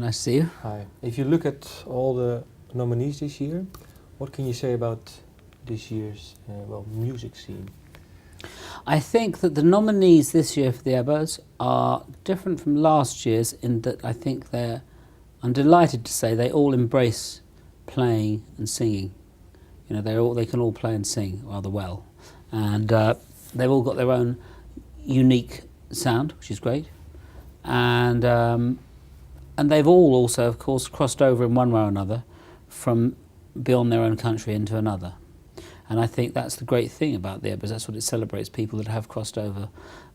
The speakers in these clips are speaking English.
Nice to see you. Hi. If you look at all the nominees this year, what can you say about this year's music scene? I think that the nominees this year for the EBBAs are different from last year's in that I think I'm delighted to say they all embrace playing and singing. You know, they can all play and sing rather well, and they've all got their own unique sound, which is great, and they've all also, of course, crossed over in one way or another from beyond their own country into another. And I think that's the great thing about the EBBAs. That's what it celebrates, people that have crossed over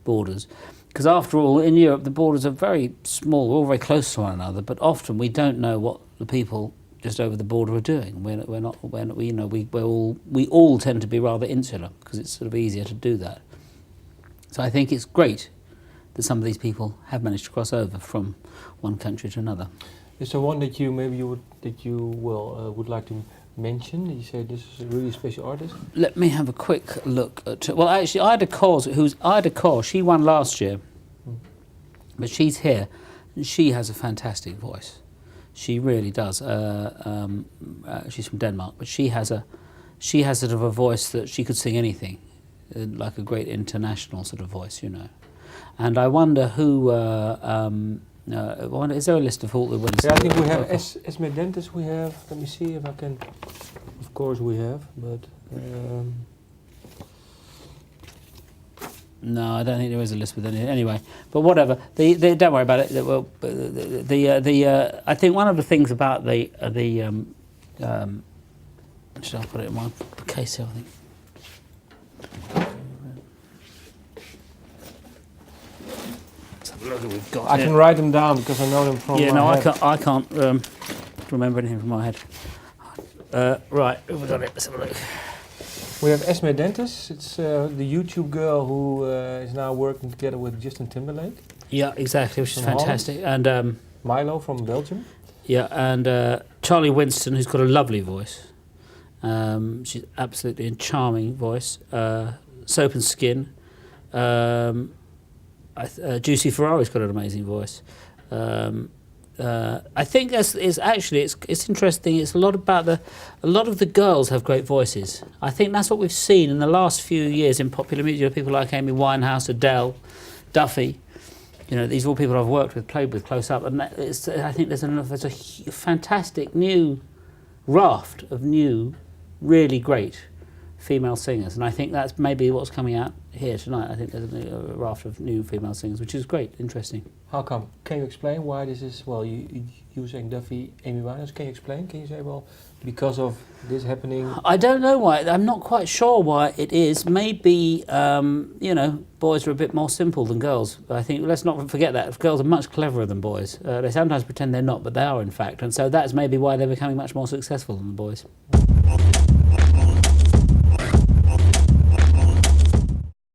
borders. Because after all, in Europe, the borders are very small, we're all very close to one another, but often we don't know what the people just over the border are doing. We all tend to be rather insular because it's sort of easier to do that. So I think it's great that some of these people have managed to cross over from one country to another. Is there one that you would like to mention? You say this is a really special artist. Let me have a quick look at. Well, actually, Ida Kors, she won last year, but she's here, and she has a fantastic voice. She really does. She's from Denmark, but she has sort of a voice that she could sing anything, like a great international sort of voice, you know. And I wonder who. Is there a list of all the winners? Yeah, I think we have Esme Dentes. We have. Let me see if I can. Of course, we have, but. No, I don't think there is a list with any. Anyway, but whatever. Don't worry about it. I think one of the things about should I put it in my case here? I think. Look what we've got. I can write them down because I know them from. Yeah, my no, head. I can't remember anything from my head. Right, we've got it. Let's have a look. We have Esme Dentes. It's the YouTube girl who is now working together with Justin Timberlake. Yeah, exactly, which is From fantastic. And Milo from Belgium. yeah, and Charlie Winston, who's got a lovely voice. She's absolutely a charming voice. Soap and Skin. Juicy Ferrari's got an amazing voice. I think it's interesting. It's a lot of the girls have great voices. I think that's what we've seen in the last few years in popular music. People like Amy Winehouse, Adele, Duffy. You know, these are all people I've worked with, played with close up, and I think there's a fantastic new raft of new, really great female singers, and I think that's maybe what's coming out here tonight. I think there's a raft of new female singers, which is great, interesting. How come? Can you explain why this is? Well, you saying Duffy, Amy Winehouse. Can you explain? Can you say, well, because of this happening? I don't know why. I'm not quite sure why it is. Maybe you know, boys are a bit more simple than girls. I think let's not forget that girls are much cleverer than boys. They sometimes pretend they're not, but they are in fact, and so that's maybe why they're becoming much more successful than the boys.